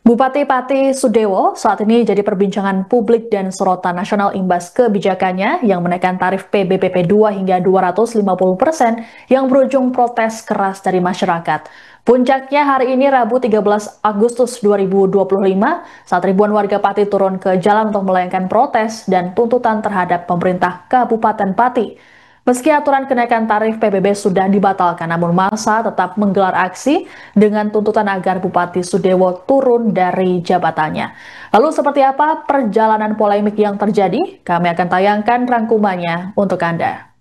Bupati Pati Sudewo saat ini jadi perbincangan publik dan sorotan nasional imbas kebijakannya yang menaikkan tarif PBBP 2 hingga 250% yang berujung protes keras dari masyarakat. Puncaknya hari ini Rabu 13 Agustus 2025 saat ribuan warga Pati turun ke jalan untuk melayangkan protes dan tuntutan terhadap pemerintah Kabupaten Pati. Meski aturan kenaikan tarif PBB sudah dibatalkan, namun massa tetap menggelar aksi dengan tuntutan agar Bupati Sudewo turun dari jabatannya. Lalu seperti apa perjalanan polemik yang terjadi? Kami akan tayangkan rangkumannya untuk Anda.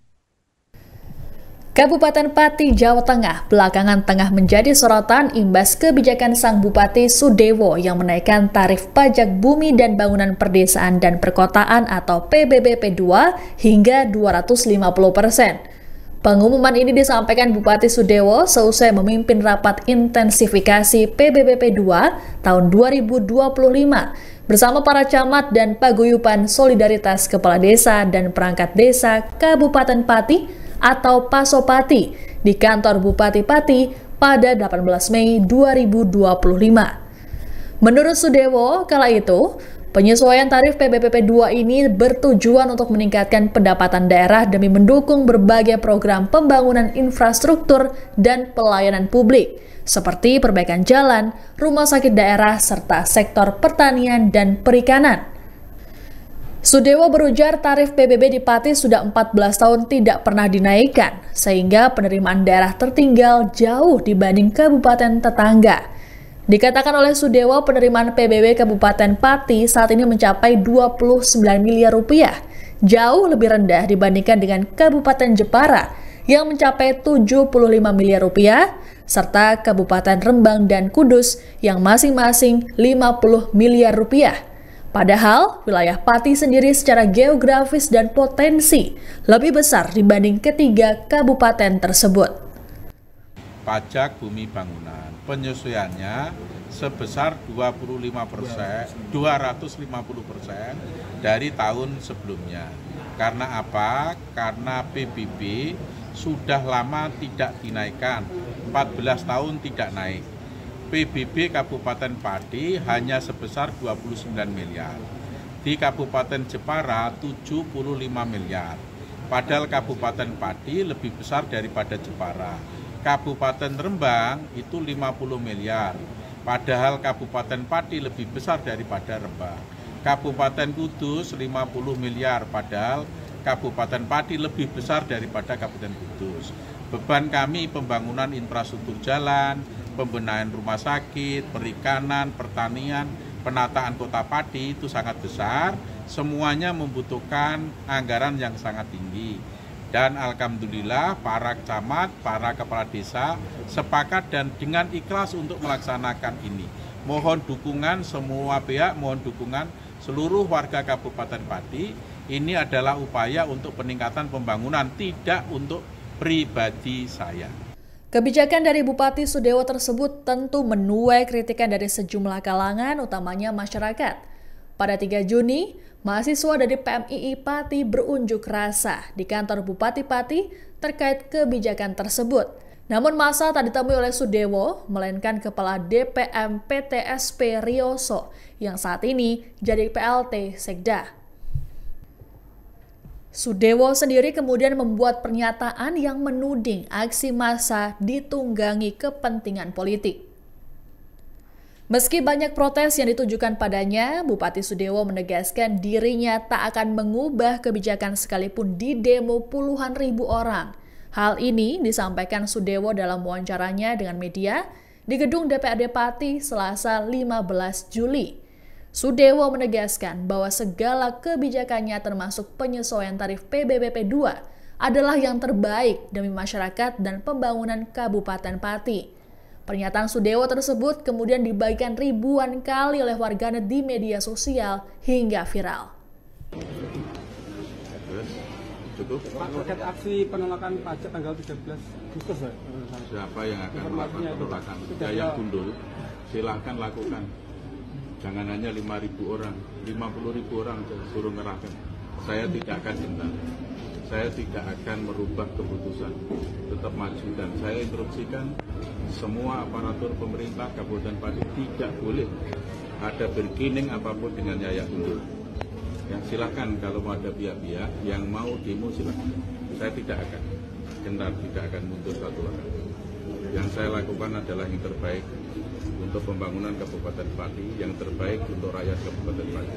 Kabupaten Pati, Jawa Tengah belakangan tengah menjadi sorotan imbas kebijakan sang Bupati Sudewo yang menaikkan tarif pajak bumi dan bangunan perdesaan dan perkotaan atau PBBP 2 hingga 250%. Pengumuman ini disampaikan Bupati Sudewo seusai memimpin rapat intensifikasi PBBP 2 tahun 2025 bersama para camat dan paguyuban solidaritas kepala desa dan perangkat desa Kabupaten Pati atau Pasopati di kantor Bupati Pati pada 18 Mei 2025. Menurut Sudewo, kala itu, penyesuaian tarif PBBP 2 ini bertujuan untuk meningkatkan pendapatan daerah demi mendukung berbagai program pembangunan infrastruktur dan pelayanan publik, seperti perbaikan jalan, rumah sakit daerah, serta sektor pertanian dan perikanan. Sudewo berujar tarif PBB di Pati sudah 14 tahun tidak pernah dinaikkan, sehingga penerimaan daerah tertinggal jauh dibanding kabupaten tetangga. Dikatakan oleh Sudewo, penerimaan PBB Kabupaten Pati saat ini mencapai 29 miliar rupiah, jauh lebih rendah dibandingkan dengan Kabupaten Jepara yang mencapai 75 miliar rupiah, serta Kabupaten Rembang dan Kudus yang masing-masing 50 miliar rupiah. Padahal, wilayah Pati sendiri secara geografis dan potensi lebih besar dibanding ketiga kabupaten tersebut. Pajak bumi bangunan, penyesuaiannya sebesar 250% dari tahun sebelumnya. Karena apa? Karena PBB sudah lama tidak dinaikkan, 14 tahun tidak naik. PBB Kabupaten Pati hanya sebesar 29 miliar. Di Kabupaten Jepara 75 miliar. Padahal Kabupaten Pati lebih besar daripada Jepara. Kabupaten Rembang itu 50 miliar. Padahal Kabupaten Pati lebih besar daripada Rembang. Kabupaten Kudus 50 miliar. Padahal Kabupaten Pati lebih besar daripada Kabupaten Kudus. Beban kami pembangunan infrastruktur jalan, pembenahan rumah sakit, perikanan, pertanian, penataan kota Pati itu sangat besar, semuanya membutuhkan anggaran yang sangat tinggi. Dan alhamdulillah para camat, para kepala desa sepakat dan dengan ikhlas untuk melaksanakan ini. Mohon dukungan semua pihak, mohon dukungan seluruh warga Kabupaten Pati. Ini adalah upaya untuk peningkatan pembangunan, tidak untuk pribadi saya. Kebijakan dari Bupati Sudewo tersebut tentu menuai kritikan dari sejumlah kalangan, utamanya masyarakat. Pada 3 Juni, mahasiswa dari PMII Pati berunjuk rasa di kantor Bupati Pati terkait kebijakan tersebut. Namun massa tak ditemui oleh Sudewo, melainkan Kepala DPM PTSP Rioso yang saat ini jadi PLT Sekda. Sudewo sendiri kemudian membuat pernyataan yang menuding aksi massa ditunggangi kepentingan politik. Meski banyak protes yang ditujukan padanya, Bupati Sudewo menegaskan dirinya tak akan mengubah kebijakan sekalipun di demo puluhan ribu orang. Hal ini disampaikan Sudewo dalam wawancaranya dengan media di gedung DPRD Pati Selasa 15 Juli. Sudewo menegaskan bahwa segala kebijakannya termasuk penyesuaian tarif PBBP 2 adalah yang terbaik demi masyarakat dan pembangunan Kabupaten Pati. Pernyataan Sudewo tersebut kemudian dibagikan ribuan kali oleh warganet di media sosial hingga viral. Cukup. Pak, terkait aksi penolakan pajak tanggal 13 Agustus, Siapa yang akan melakukan penolakan? Yang gundul, silahkan lakukan. Jangan hanya 5.000 orang, 50.000 orang suruh ngerahkan. Saya tidak akan gentar. saya tidak akan merubah keputusan, tetap maju. Dan saya instruksikan semua aparatur pemerintah Kabupaten Pati tidak boleh ada bergening apapun dengan Yayak mundur. Ya, silakan kalau mau ada pihak-pihak yang mau demo silakan. Saya tidak akan gentar, tidak akan mundur satu langkah. Yang saya lakukan adalah yang terbaik untuk pembangunan Kabupaten Pati, yang terbaik untuk rakyat Kabupaten Pati.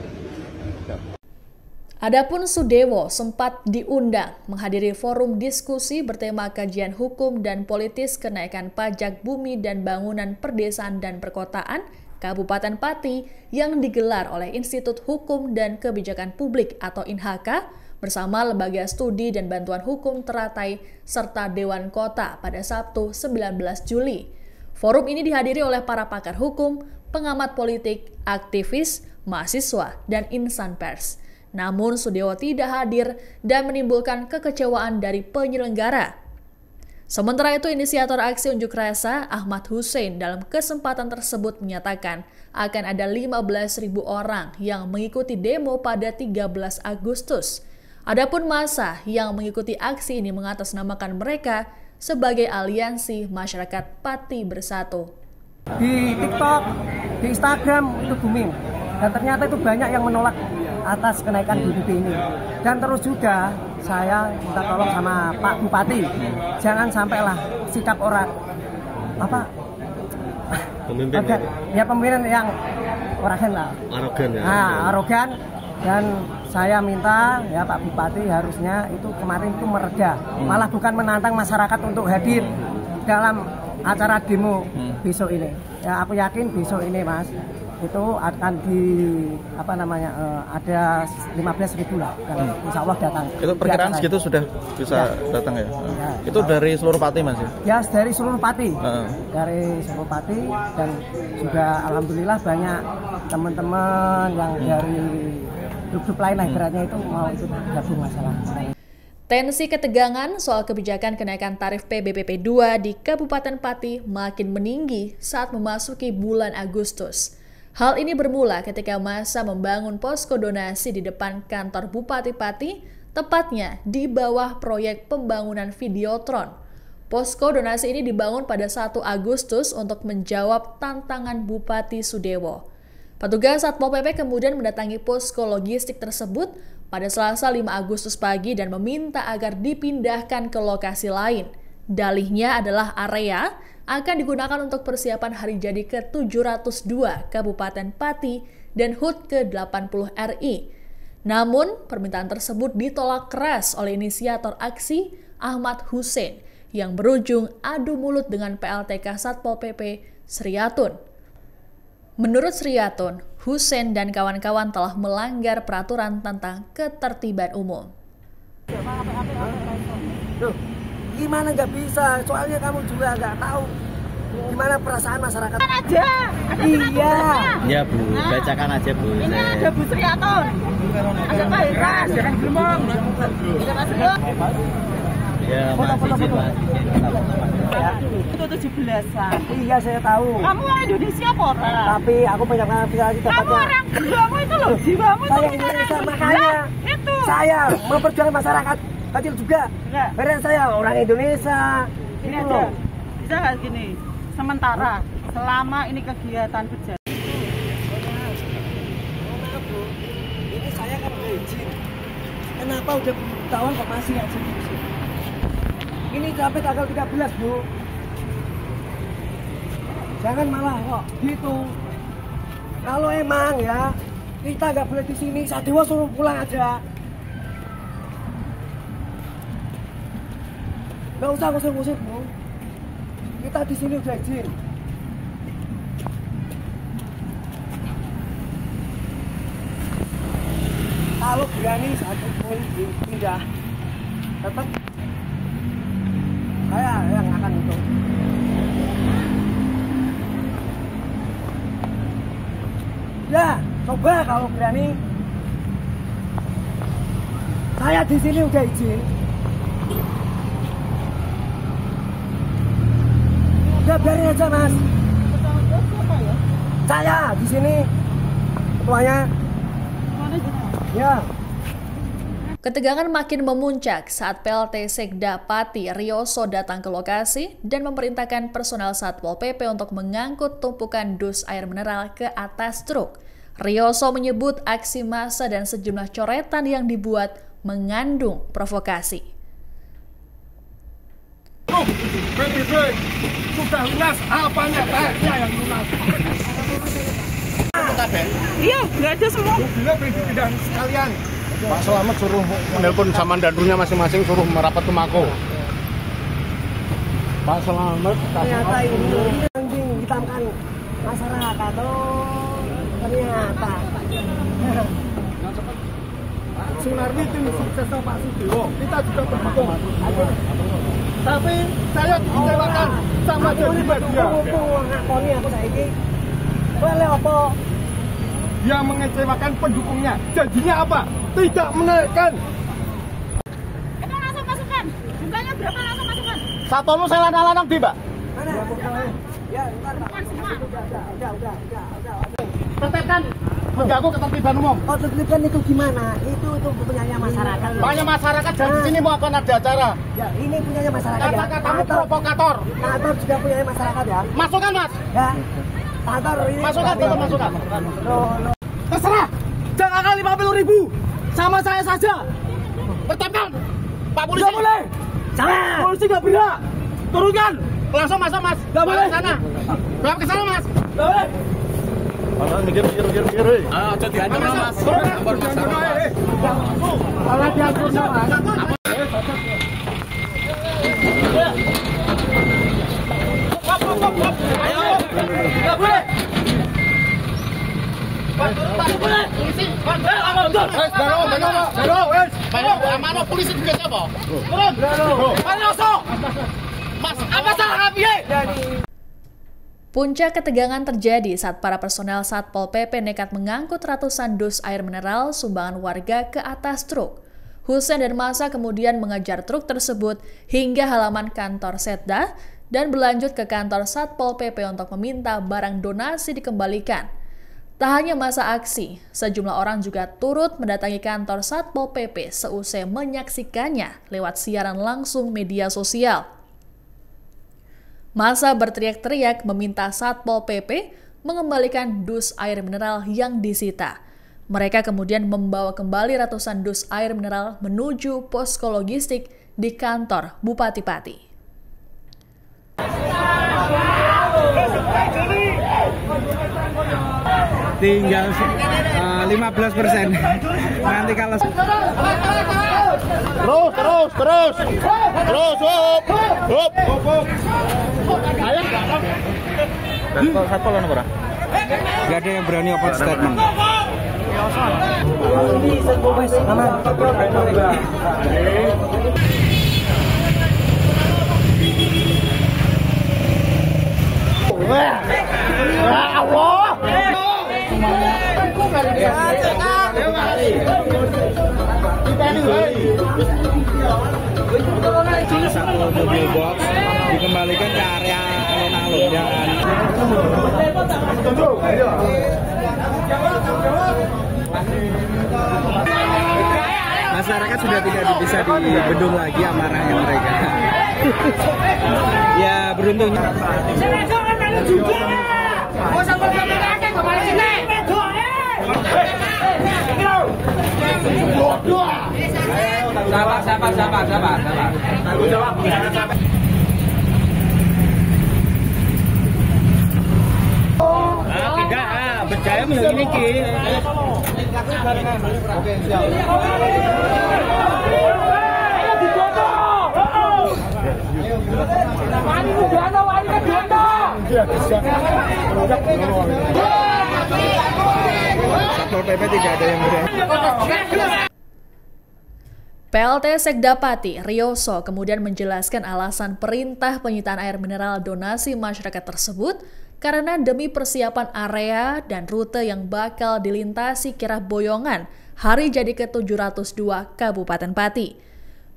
Adapun Sudewo sempat diundang menghadiri forum diskusi bertema kajian hukum dan politis kenaikan pajak bumi dan bangunan perdesaan dan perkotaan Kabupaten Pati yang digelar oleh Institut Hukum dan Kebijakan Publik atau INHK bersama Lembaga Studi dan Bantuan Hukum Teratai serta Dewan Kota pada Sabtu 19 Juli. Forum ini dihadiri oleh para pakar hukum, pengamat politik, aktivis, mahasiswa, dan insan pers. Namun Sudewo tidak hadir dan menimbulkan kekecewaan dari penyelenggara. Sementara itu, inisiator aksi unjuk rasa Ahmad Hussein dalam kesempatan tersebut menyatakan akan ada 15.000 orang yang mengikuti demo pada 13 Agustus. Adapun massa yang mengikuti aksi ini mengatasnamakan mereka sebagai Aliansi Masyarakat Pati Bersatu. Di TikTok, di Instagram itu booming. Dan ternyata itu banyak yang menolak atas kenaikan BBB ini. Dan terus juga saya minta tolong sama Pak Bupati, jangan sampailah sikap orang pemimpin pemimpin yang arogan lah. Arogan ya. Arogan. Dan saya minta ya Pak Bupati harusnya itu kemarin itu mereda, malah bukan menantang masyarakat untuk hadir dalam acara demo besok ini. Ya aku yakin besok ini Mas itu akan ada 15.000 lah yang insya Allah datang. Itu perkiraan segitu sudah bisa datang ya? Itu dari seluruh Pati Mas? Ya, dari seluruh Pati. Dari seluruh Pati dan juga alhamdulillah banyak teman-teman yang dari grup-grup lain lah ibaratnya itu mau ikut gabung masalah. Tensi ketegangan soal kebijakan kenaikan tarif PBBP 2 di Kabupaten Pati makin meninggi saat memasuki bulan Agustus. Hal ini bermula ketika massa membangun posko donasi di depan kantor Bupati Pati, tepatnya di bawah proyek pembangunan Videotron. Posko donasi ini dibangun pada 1 Agustus untuk menjawab tantangan Bupati Sudewo. Petugas Satpol PP kemudian mendatangi posko logistik tersebut pada Selasa 5 Agustus pagi dan meminta agar dipindahkan ke lokasi lain. Dalihnya adalah area akan digunakan untuk persiapan hari jadi ke-702 Kabupaten Pati dan HUT ke-80 RI. Namun, permintaan tersebut ditolak keras oleh inisiator aksi Ahmad Hussein yang berujung adu mulut dengan PLTK Satpol PP Sriatun. Menurut Sriatun, Hussein dan kawan-kawan telah melanggar peraturan tentang ketertiban umum. Gimana nggak bisa? Soalnya kamu juga nggak tahu gimana perasaan masyarakat. Aja. Iya. Ya Bu, bacakan aja Bu. Ini ada Bu Sriatun. Ada Pak Iras, jangan gemong. Ada Mas Bro. Ya, masih izin Mas. Itu 17-an. Iya saya tahu. Kamu orang Indonesia kok. Tapi aku banyak navigasi tepatnya. Kamu orang jiwamu itu loh, jiwamu itu. Saya Indonesia makanya. Itu. Saya memperjuangkan masyarakat kecil juga. Karena saya orang Indonesia. Ini aja. Bisa nggak gini? Sementara selama ini kegiatan berjalan. Ini saya kan udah izin. Kenapa udah tahun kok masih aja izin? Ini sampai tanggal 13 Bu. Jangan malah kok gitu. Kalau emang ya kita nggak boleh di sini, Sadewo suruh pulang aja. Nggak usah ngusir-ngusir Bu. Kita di sini udah izin. Kalau berani satu pun pindah, tetap saya yang akan itu. Ya, coba kalau berani. Saya di sini udah izin. Udah biarin aja Mas. Saya di sini ketuanya. Ya. Ketegangan makin memuncak saat PLT Sekda Pati Rioso datang ke lokasi dan memerintahkan personel Satpol PP untuk mengangkut tumpukan dus air mineral ke atas truk. Rioso menyebut aksi massa dan sejumlah coretan yang dibuat mengandung provokasi. PBB sudah lunas, apanya tesnya yang lunas? Iya, nggak ada semua. Mobilnya pindah sekalian. Pak Selamat suruh menelpon sama dandunya masing-masing, suruh merapat ke Mako. Pak Selamat ternyata ini hitamkan masyarakat. Ternyata Sunardi tim sukses Pak Sudewo, kita juga berdukung. Tapi saya dikecewakan sama jadi media. Ngakoni aku saiki. Boleh apa? Dia mengecewakan pendukungnya. Janjinya apa? Tidak menaikkan. Itu langsung masukkan. Jumlahnya berapa langsung masukkan? Satpol saya lanang-lanang di, Mbak. Mana? Ya, ntar Pak. Semua. Udah. Tetapkan mengganggu ketertiban umum. Oh, tertibkan itu gimana? Itu punyanya masyarakat. Banyak masyarakat dan di sini mau akan ada acara. Ya, ini punyanya masyarakat ya. Kata-katamu provokator. Kantor juga punyanya masyarakat ya. Masukkan, Mas. Ya. Kantor ini. Masukkan, tetap masukkan. Loh. Terserah. Jangan kali 50.000. Sama saya saja. Tetapkan. Pak Polisi. Nggak boleh. Jangan. Polisi nggak berhak. Turunkan. Langsung masuk, Mas. Nggak boleh. Sana. Berapa ke sana, Mas? Nggak boleh. Kalau mikir. Ayo, coba diancam, Mas. Kalau diancam, Mas. Ayo. Nggak boleh. Polisi juga siapa? Turun. Mas, apa salah piye? Puncak ketegangan terjadi saat para personel Satpol PP nekat mengangkut ratusan dus air mineral sumbangan warga ke atas truk. Husein dan massa kemudian mengejar truk tersebut hingga halaman kantor Setda dan berlanjut ke kantor Satpol PP untuk meminta barang donasi dikembalikan. Tak hanya masa aksi, sejumlah orang juga turut mendatangi kantor Satpol PP seusai menyaksikannya lewat siaran langsung media sosial. Massa berteriak-teriak meminta Satpol PP mengembalikan dus air mineral yang disita. Mereka kemudian membawa kembali ratusan dus air mineral menuju posko logistik di kantor Bupati Pati. Tinggal 15%. Nanti kalau Terus, hop. Satpol ono ora? nggak ada yang berani open statement. Satu mobil box dikembalikan ke area alun-alun, jangan. Masyarakat sudah tidak bisa dibendung lagi amarahnya mereka. Ya beruntungnya. Sabar. Tanggung jawab. Tidak, berjaya ini ki. Oke, siap. Satpol PP tidak ada yang berani. PLT Sekda Pati Rioso kemudian menjelaskan alasan perintah penyitaan air mineral donasi masyarakat tersebut karena demi persiapan area dan rute yang bakal dilintasi kirab boyongan hari jadi ke-702 Kabupaten Pati.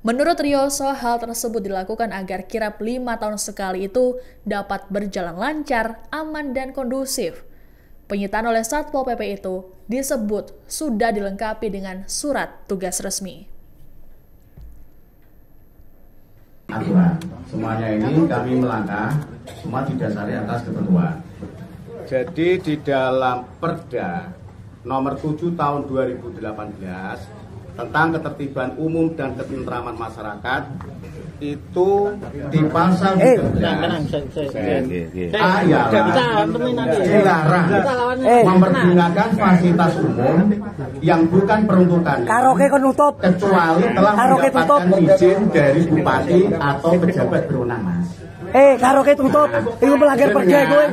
Menurut Rioso, hal tersebut dilakukan agar kirab 5 tahun sekali itu dapat berjalan lancar, aman, dan kondusif. Penyitaan oleh Satpol PP itu disebut sudah dilengkapi dengan surat tugas resmi. aturan. Semuanya ini kami melangkah, semua didasari atas ketentuan. Jadi di dalam Perda nomor 7 tahun 2018 tentang ketertiban umum dan ketentraman masyarakat itu di pasal 13 dilarang mempergunakan fasilitas umum yang bukan peruntukannya kecuali telah mendapatkan izin dari bupati atau pejabat berwenang, Mas. Karaoke tutup, itu melanggar perda gue.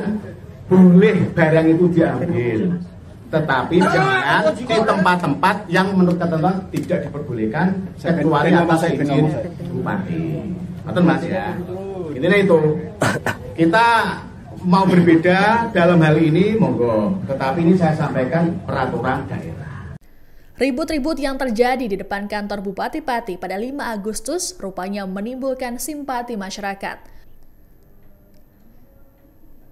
Boleh barang itu diambil, tetapi jangan di tempat-tempat yang menurut ketentuan tidak diperbolehkan kecuali atas izin bupati. Betul, Mas, ya. Intinya itu. Kita mau berbeda dalam hal ini, monggo. Tetapi ini saya sampaikan peraturan daerah. Ribut-ribut yang terjadi di depan kantor Bupati Pati pada 5 Agustus rupanya menimbulkan simpati masyarakat.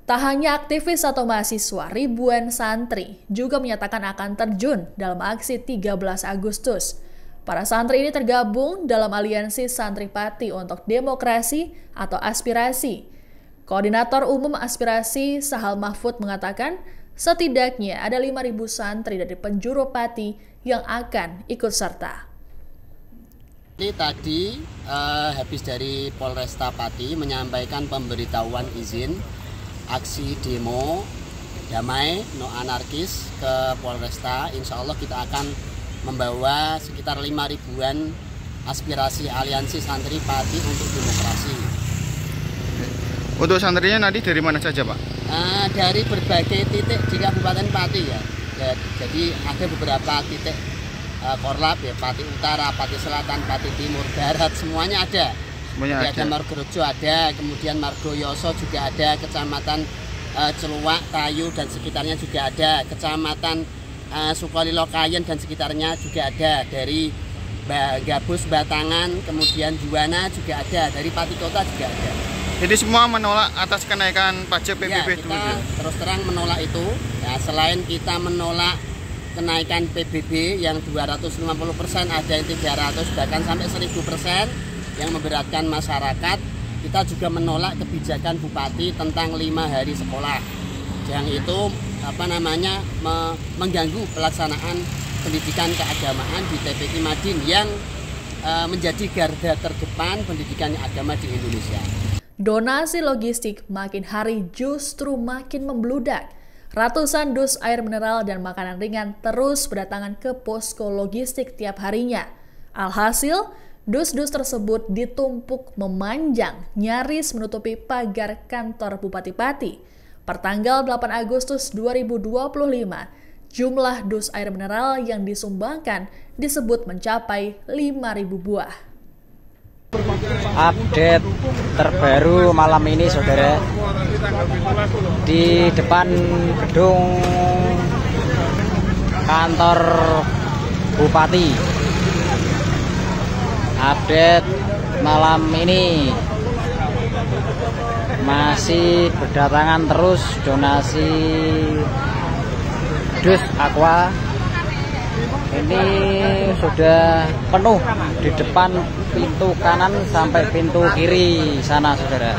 Tak hanya aktivis atau mahasiswa, ribuan santri juga menyatakan akan terjun dalam aksi 13 Agustus. Para santri ini tergabung dalam Aliansi Santri Pati untuk Demokrasi atau Aspirasi. Koordinator Umum Aspirasi Sahal Mahfud mengatakan setidaknya ada 5.000 santri dari penjuru Pati yang akan ikut serta. Tadi habis dari Polresta Pati menyampaikan pemberitahuan izin aksi demo damai no anarkis ke Polresta. Insya Allah kita akan membawa sekitar 5.000-an aspirasi Aliansi Santri Pati untuk Demokrasi. Untuk santrinya nanti dari mana saja, Pak? Dari berbagai titik di Kabupaten Pati ya. Jadi ada beberapa titik korlap ya, Pati Utara, Pati Selatan, Pati Timur, Barat, semuanya ada. Jadi ada Margorejo ada, kemudian Margoyoso juga ada, Kecamatan Celuak, Tayu dan sekitarnya juga ada, Kecamatan Sukolilo Kayen dan sekitarnya juga ada, dari Gabus, Batangan, kemudian Juwana juga ada, dari Pati Kota juga ada. Jadi semua menolak atas kenaikan pajak PBB ya, kita terus terang menolak itu. Ya, selain kita menolak kenaikan PBB yang 250%, ada yang 300 bahkan sampai 1000%. Yang memberatkan masyarakat, kita juga menolak kebijakan Bupati tentang 5 hari sekolah yang itu mengganggu pelaksanaan pendidikan keagamaan di TPQ Madin yang menjadi garda terdepan pendidikan agama di Indonesia. Donasi logistik makin hari justru makin membludak. Ratusan dus air mineral dan makanan ringan terus berdatangan ke posko logistik tiap harinya. Alhasil, dus-dus tersebut ditumpuk memanjang, nyaris menutupi pagar kantor Bupati Pati. Pertanggal 8 Agustus 2025, jumlah dus air mineral yang disumbangkan disebut mencapai 5.000 buah. Update terbaru malam ini, saudara, di depan gedung kantor Bupati. Update malam ini masih berdatangan terus donasi dus aqua. Ini sudah penuh di depan pintu kanan sampai pintu kiri sana, saudara.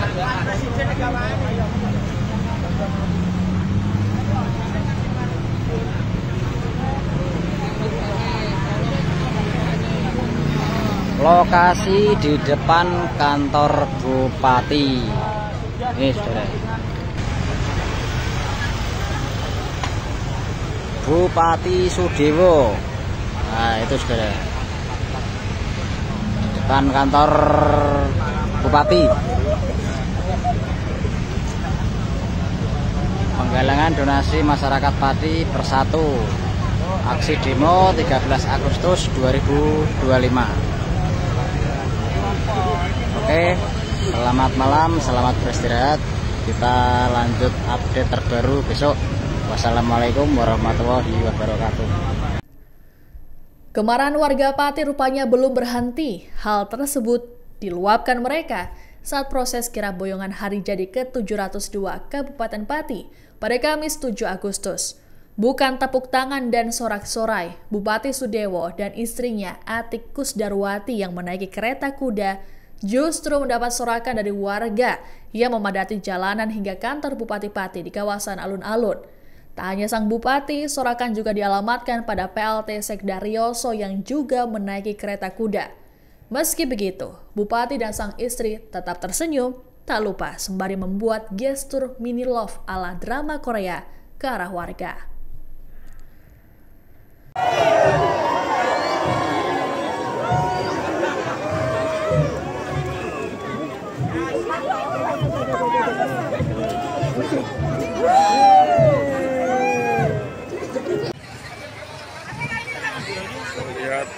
Lokasi di depan kantor Bupati. Ini, saudara. Bupati Sudewo. Nah, itu, saudara. Di depan kantor Bupati. Penggalangan donasi masyarakat Pati bersatu. Aksi demo 13 Agustus 2025. Oke, selamat malam, selamat beristirahat. Kita lanjut update terbaru besok. Wassalamualaikum warahmatullahi wabarakatuh. Kemarahan warga Pati rupanya belum berhenti. Hal tersebut diluapkan mereka saat proses kirap boyongan hari jadi ke-702 Kabupaten Pati pada Kamis 7 Agustus. Bukan tepuk tangan dan sorak-sorai, Bupati Sudewo dan istrinya Atik Kusdarwati yang menaiki kereta kuda justru mendapat sorakan dari warga yang memadati jalanan hingga kantor Bupati Pati di kawasan alun-alun. Tak hanya sang bupati, sorakan juga dialamatkan pada PLT Sekda Rioso yang juga menaiki kereta kuda. Meski begitu, bupati dan sang istri tetap tersenyum, tak lupa sembari membuat gestur mini love ala drama Korea ke arah warga. Lihat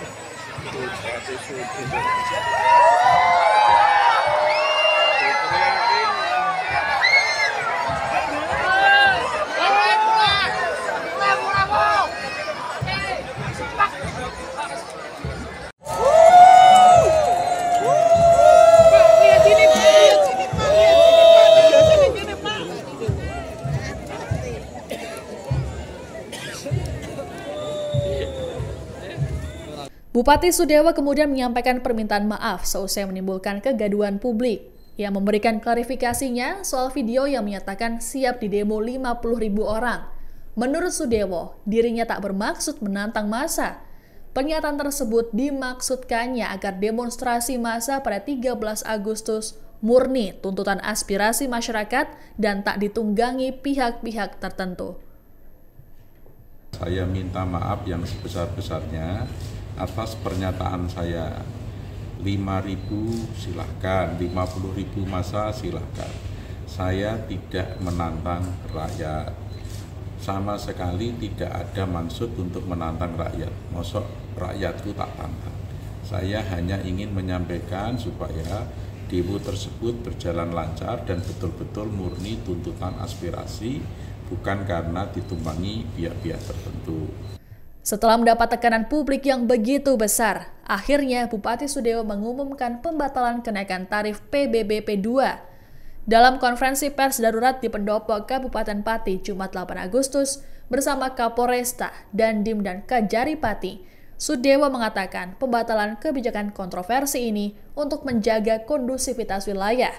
Bupati Sudewo kemudian menyampaikan permintaan maaf seusai menimbulkan kegaduhan publik. Ia memberikan klarifikasinya soal video yang menyatakan siap didemo 50.000 orang. Menurut Sudewo, dirinya tak bermaksud menantang massa. Pernyataan tersebut dimaksudkannya agar demonstrasi massa pada 13 Agustus murni tuntutan aspirasi masyarakat dan tak ditunggangi pihak-pihak tertentu. Saya minta maaf yang sebesar-besarnya atas pernyataan saya. 5.000 silahkan, 50.000 massa silahkan. Saya tidak menantang rakyat. Sama sekali tidak ada maksud untuk menantang rakyat. Mosok rakyatku tak tantang. Saya hanya ingin menyampaikan supaya demo tersebut berjalan lancar dan betul-betul murni tuntutan aspirasi, bukan karena ditumpangi pihak-pihak tertentu. Setelah mendapat tekanan publik yang begitu besar, akhirnya Bupati Sudewo mengumumkan pembatalan kenaikan tarif PBBP 2. Dalam konferensi pers darurat di Pendopo Kabupaten Pati Jumat 8 Agustus bersama Kapolresta, Dandim dan Kajari Pati, Sudewo mengatakan pembatalan kebijakan kontroversi ini untuk menjaga kondusivitas wilayah.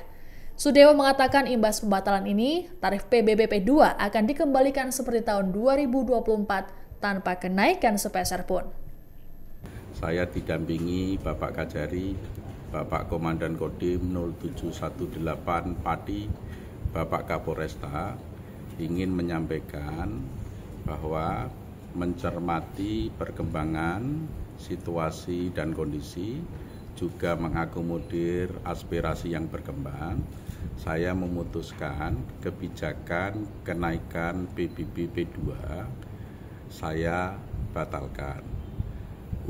Sudewo mengatakan imbas pembatalan ini, tarif PBBP 2 akan dikembalikan seperti tahun 2024 tanpa kenaikan sepeser pun. Saya didampingi Bapak Kajari, Bapak Komandan Kodim 0718 Pati, Bapak Kapolresta, ingin menyampaikan bahwa mencermati perkembangan situasi dan kondisi, juga mengakomodir aspirasi yang berkembang, saya memutuskan kebijakan kenaikan PBBP 2 saya batalkan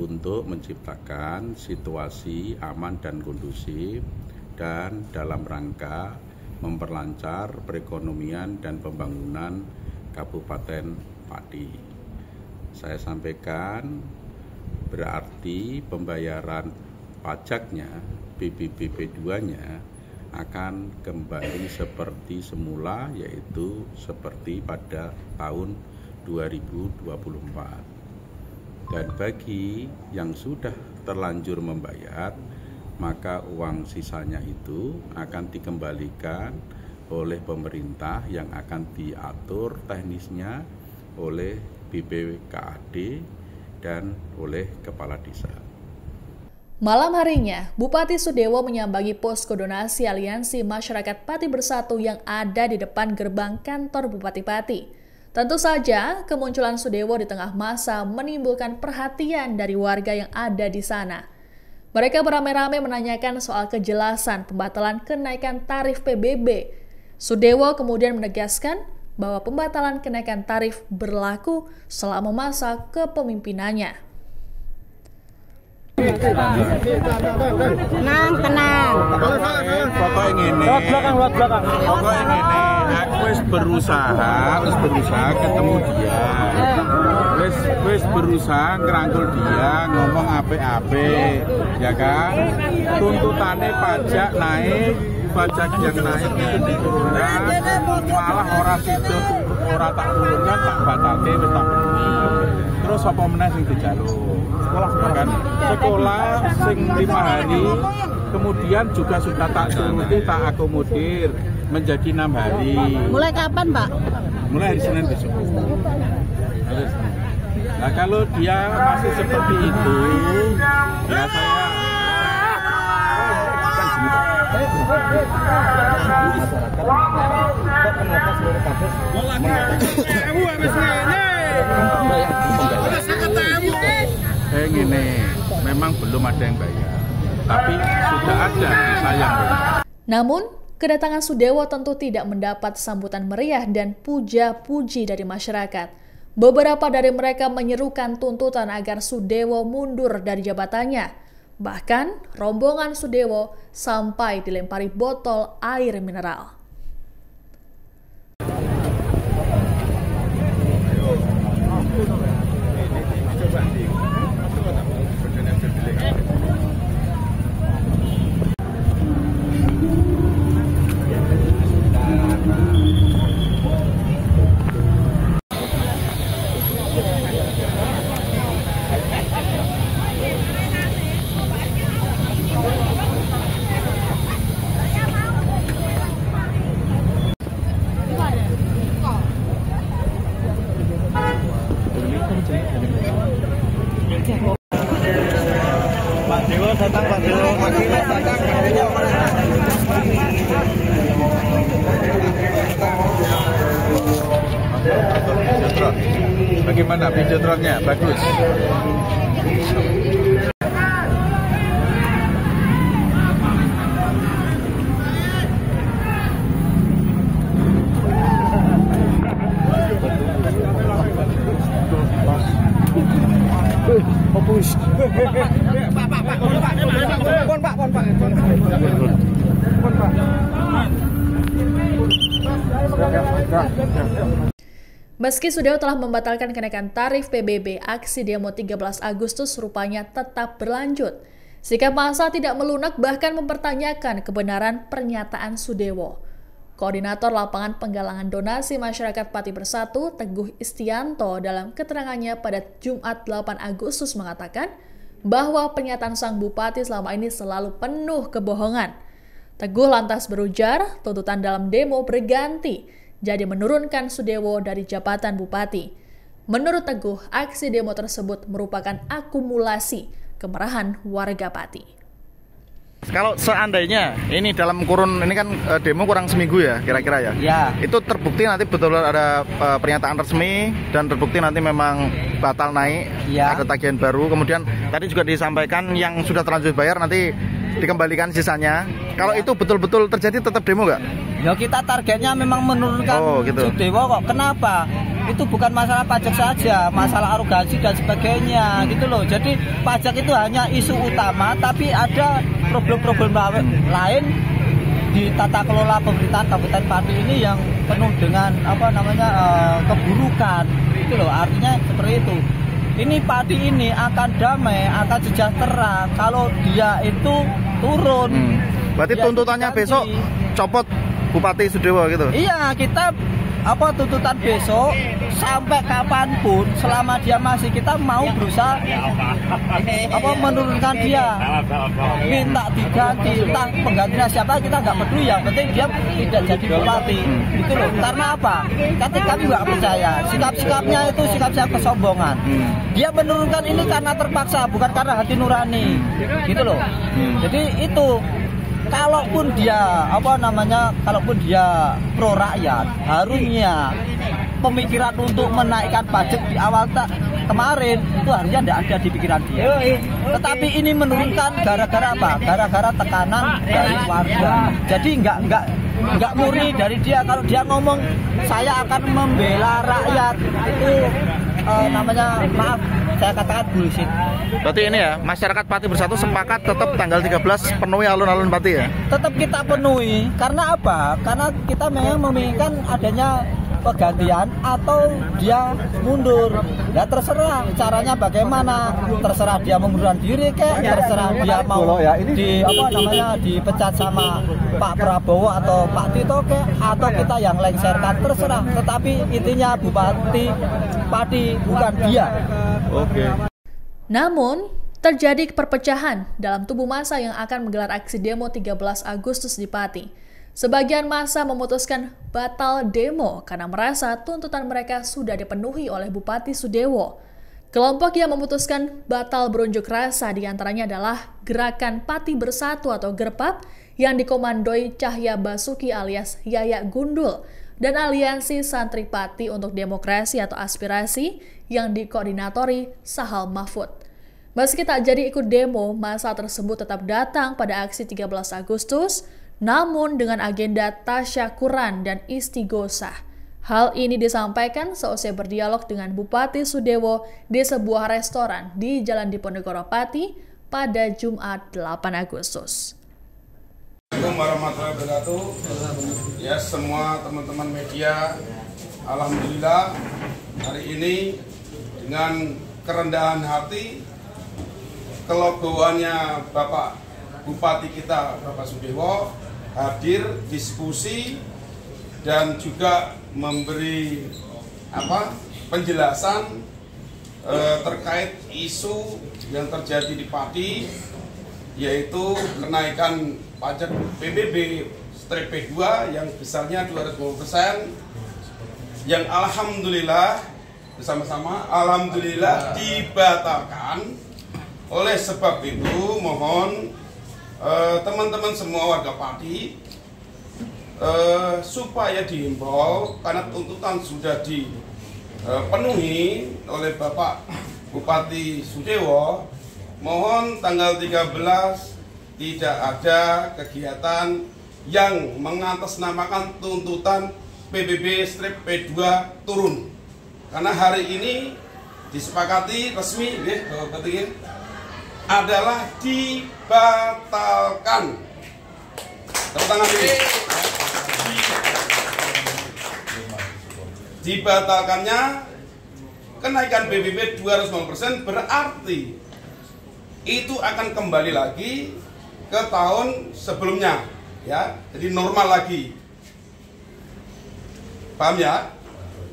untuk menciptakan situasi aman dan kondusif dan dalam rangka memperlancar perekonomian dan pembangunan Kabupaten Pati. Saya sampaikan berarti pembayaran pajaknya PBBP 2-nya akan kembali seperti semula, yaitu seperti pada tahun 2024. Dan bagi yang sudah terlanjur membayar, maka uang sisanya itu akan dikembalikan oleh pemerintah yang akan diatur teknisnya oleh BPKAD dan oleh Kepala Desa. Malam harinya, Bupati Sudewo menyambangi posko donasi Aliansi Masyarakat Pati Bersatu yang ada di depan gerbang kantor Bupati Pati. Tentu saja, kemunculan Sudewo di tengah massa menimbulkan perhatian dari warga yang ada di sana. Mereka beramai-ramai menanyakan soal kejelasan pembatalan kenaikan tarif PBB. Sudewo kemudian menegaskan bahwa pembatalan kenaikan tarif berlaku selama masa kepemimpinannya. Tenang. Pokoknya ini. Aku wis berusaha ketemu dia. Wis berusaha ngerangkul dia, ngomong apik-apik, ya kan? Tuntutannya pajak naik, pajak yang naiknya diturunkan, malah orang situ orang tak turunkan, tak batalke, tak. Terus apa meneh sing dijaluk? Sekolah sing 5 hari kemudian juga sudah tak turuti, tak akomodir menjadi 6 hari. Mulai kapan, Pak? Mulai hari Senin besok. Nah, kalau dia masih seperti itu, ya saya gini, memang belum ada yang bayar, tapi sudah ada sayang. Namun, kedatangan Sudewo tentu tidak mendapat sambutan meriah dan puja-puji dari masyarakat. Beberapa dari mereka menyerukan tuntutan agar Sudewo mundur dari jabatannya. Bahkan, rombongan Sudewo sampai dilempari botol air mineral. Pak Dewo datang, Pak Dewo. Bagaimana videotronnya? Bagus. Meski Sudewo telah membatalkan kenaikan tarif PBB, aksi demo 13 Agustus rupanya tetap berlanjut. Sikap massa tidak melunak bahkan mempertanyakan kebenaran pernyataan Sudewo. Koordinator Lapangan Penggalangan Donasi Masyarakat Pati Bersatu, Teguh Istianto, dalam keterangannya pada Jumat 8 Agustus mengatakan bahwa pernyataan sang bupati selama ini selalu penuh kebohongan. Teguh lantas berujar, tuntutan dalam demo berganti, jadi menurunkan Sudewo dari jabatan bupati. Menurut Teguh, aksi demo tersebut merupakan akumulasi kemarahan warga Pati. Kalau seandainya ini dalam kurun ini kan demo kurang seminggu ya kira-kira ya. Ya. Itu terbukti nanti betul ada pernyataan resmi dan terbukti nanti memang batal naik, ya. Ada tagihan baru. Kemudian tadi juga disampaikan yang sudah terlanjur bayar nanti dikembalikan sisanya. Kalau itu betul-betul terjadi tetap demo nggak? Ya kita targetnya memang menurunkan Sudewo kok. Kenapa? Itu bukan masalah pajak saja, masalah arogansi dan sebagainya gitu loh. Jadi pajak itu hanya isu utama, tapi ada problem-problem lain di tata kelola pemerintahan Kabupaten Pati ini yang penuh dengan keburukan gitu loh. Artinya seperti itu. Ini Pati ini akan damai, akan sejahtera kalau dia itu turun. Berarti tuntutannya besok copot Bupati Sudewo gitu? Iya, kita tuntutan besok sampai kapanpun selama dia masih kita mau berusaha menurunkan dia, minta diganti, entah penggantinya siapa kita nggak peduli, yang penting dia tidak jadi bupati gitu loh. Karena apa? Ketika kami nggak percaya sikap-sikapnya itu sikap-sikap kesombongan. Dia menurunkan ini karena terpaksa, bukan karena hati nurani gitu loh. Jadi itu kalaupun dia pro rakyat, harusnya pemikiran untuk menaikkan pajak di awal kemarin itu harusnya tidak ada di pikiran dia. Tetapi ini menurunkan gara-gara apa? Gara-gara tekanan dari warga. Jadi nggak murni dari dia. Kalau dia ngomong saya akan membela rakyat, itu maaf, saya katakan bullshit. Berarti ini ya, masyarakat Pati Bersatu sepakat tetap tanggal 13 penuhi alun-alun Pati ya? Tetap kita penuhi, karena apa? Karena kita memang menginginkan adanya penggantian atau dia mundur. Ya terserah caranya bagaimana, terserah dia mengundurkan diri terserah dia mau dipecat sama Pak Prabowo atau Pak Tito atau kita yang lengserkan, terserah. Tetapi intinya Bupati Pati bukan dia. Oke. Namun, terjadi perpecahan dalam tubuh massa yang akan menggelar aksi demo 13 Agustus di Pati. Sebagian massa memutuskan batal demo karena merasa tuntutan mereka sudah dipenuhi oleh Bupati Sudewo. Kelompok yang memutuskan batal berunjuk rasa diantaranya adalah Gerakan Pati Bersatu atau GERPAP yang dikomandoi Cahya Basuki alias Yaya Gundul dan Aliansi Santri Pati untuk Demokrasi atau Aspirasi yang dikoordinatori Sahal Mahfud. Meski tak jadi ikut demo, massa tersebut tetap datang pada aksi 13 Agustus, namun dengan agenda tasyakuran dan istighosah. Hal ini disampaikan seusai berdialog dengan Bupati Sudewo di sebuah restoran di Jalan Diponegoro Pati pada Jumat 8 Agustus. Assalamualaikum warahmatullahi wabarakatuh. Ya, semua teman-teman media, alhamdulillah hari ini dengan kerendahan hati, kelegoannya Bapak Bupati kita, Bapak Sudewo, hadir diskusi dan juga memberi penjelasan terkait isu yang terjadi di Pati, yaitu kenaikan pajak PBB-P2 yang besarnya 250%, yang alhamdulillah bersama-sama alhamdulillah dibatalkan. Oleh sebab itu mohon teman-teman semua warga Pati supaya dihimbau, karena tuntutan sudah dipenuhi oleh Bapak Bupati Sudewo, mohon tanggal 13 tidak ada kegiatan yang mengatasnamakan tuntutan PBB-P2 turun, karena hari ini disepakati resmi adalah dibatalkan. Tepuk tangan ini. Dibatalkannya kenaikan PBB 250% berarti itu akan kembali lagi ke tahun sebelumnya, ya, jadi normal lagi. Paham ya?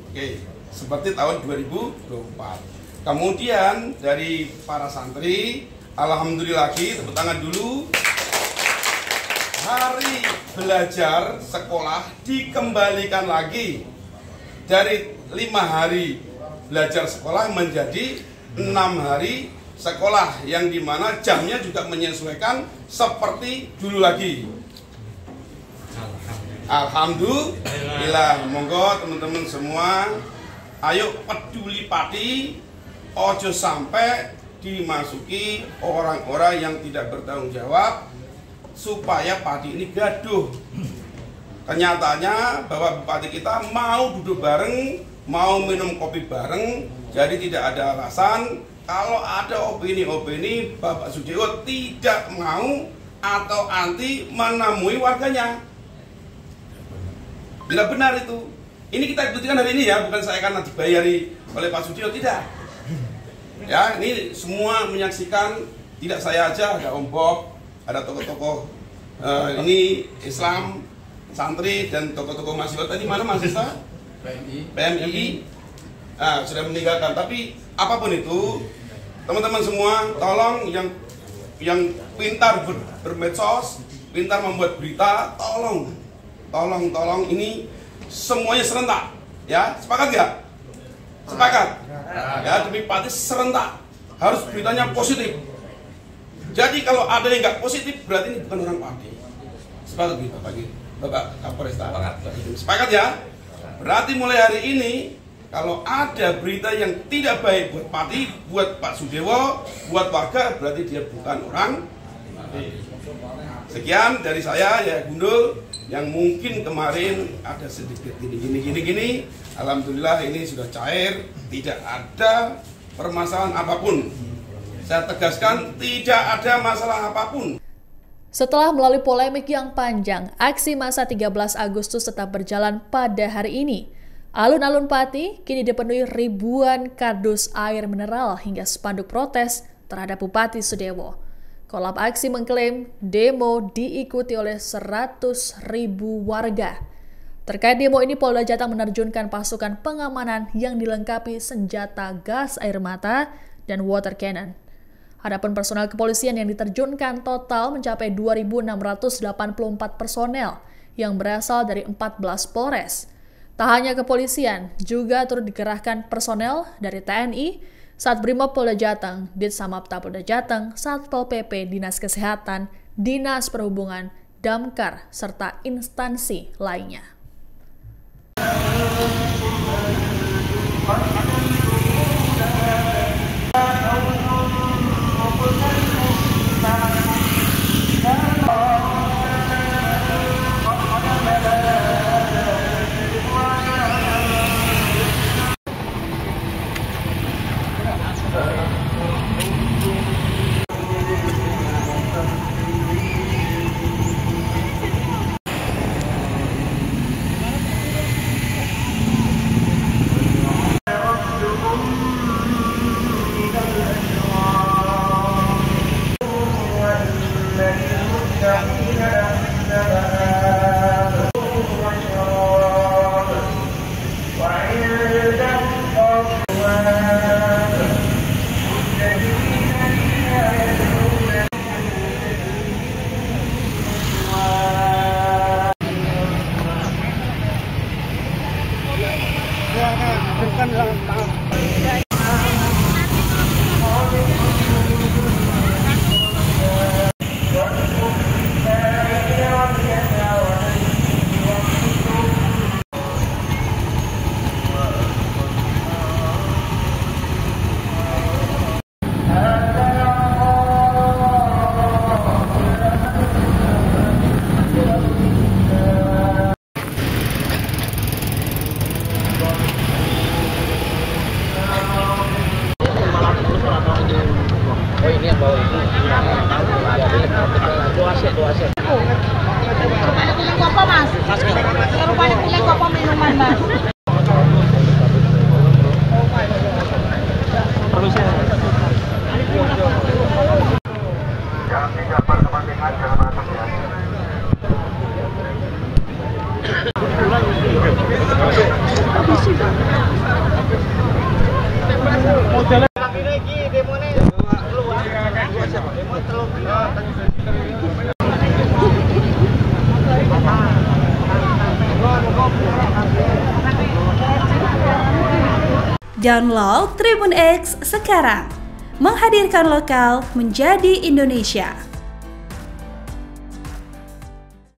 Oke, seperti tahun 2024. Kemudian dari para santri, alhamdulillah lagi, tepuk tangan dulu. Hari belajar sekolah dikembalikan lagi dari 5 hari belajar sekolah menjadi 6 hari sekolah, yang dimana jamnya juga menyesuaikan seperti dulu lagi. Alhamdulillah. Monggo teman-teman semua, ayo peduli Pati, ojo sampai dimasuki orang-orang yang tidak bertanggung jawab, supaya Pati ini gaduh. Kenyataannya bahwa Bupati kita mau duduk bareng, mau minum kopi bareng, jadi tidak ada alasan kalau ada opini-opini Bapak Sudewo tidak mau atau anti menemui warganya. Tidak benar itu. Ini kita buktikan hari ini ya, bukan saya karena dibayari oleh Pak Sudewo, tidak. Ya, ini semua menyaksikan, tidak saya aja, ada Om Bob, ada tokoh-tokoh ini Islam, santri dan tokoh-tokoh mahasiswa. Tadi mana mahasiswa? PMI. Sudah meninggalkan. Tapi apapun itu, teman-teman semua, tolong yang pintar bermedsos, pintar membuat berita, tolong ini semuanya serentak, ya, sepakat nggak? Sepakat, ya, demi Pati serentak, harus beritanya positif. Jadi kalau ada yang nggak positif, berarti ini bukan orang Pati. Sepakat gitu, Bapak Kapolresta. Sepakat ya? Berarti mulai hari ini, kalau ada berita yang tidak baik buat Pati, buat Pak Sudewo, buat warga, berarti dia bukan orang Pati. Sekian dari saya, ya Gundul, yang mungkin kemarin ada sedikit gini. Alhamdulillah ini sudah cair, tidak ada permasalahan apapun. Saya tegaskan, tidak ada masalah apapun. Setelah melalui polemik yang panjang, aksi massa 13 Agustus tetap berjalan pada hari ini. Alun-alun Pati kini dipenuhi ribuan kardus air mineral hingga spanduk protes terhadap Bupati Sudewo. Kolab aksi mengklaim demo diikuti oleh 100.000 warga. Terkait demo ini, Polda Jateng menerjunkan pasukan pengamanan yang dilengkapi senjata gas air mata dan water cannon. Adapun personel kepolisian yang diterjunkan total mencapai 2.684 personel yang berasal dari 14 Polres. Tak hanya kepolisian, juga turut dikerahkan personel dari TNI, Satbrimob Polda Jateng, Ditsamapta Polda Jateng, Satpol PP, Dinas Kesehatan, Dinas Perhubungan, Damkar, serta instansi lainnya. Download Tribun X sekarang, menghadirkan lokal menjadi Indonesia.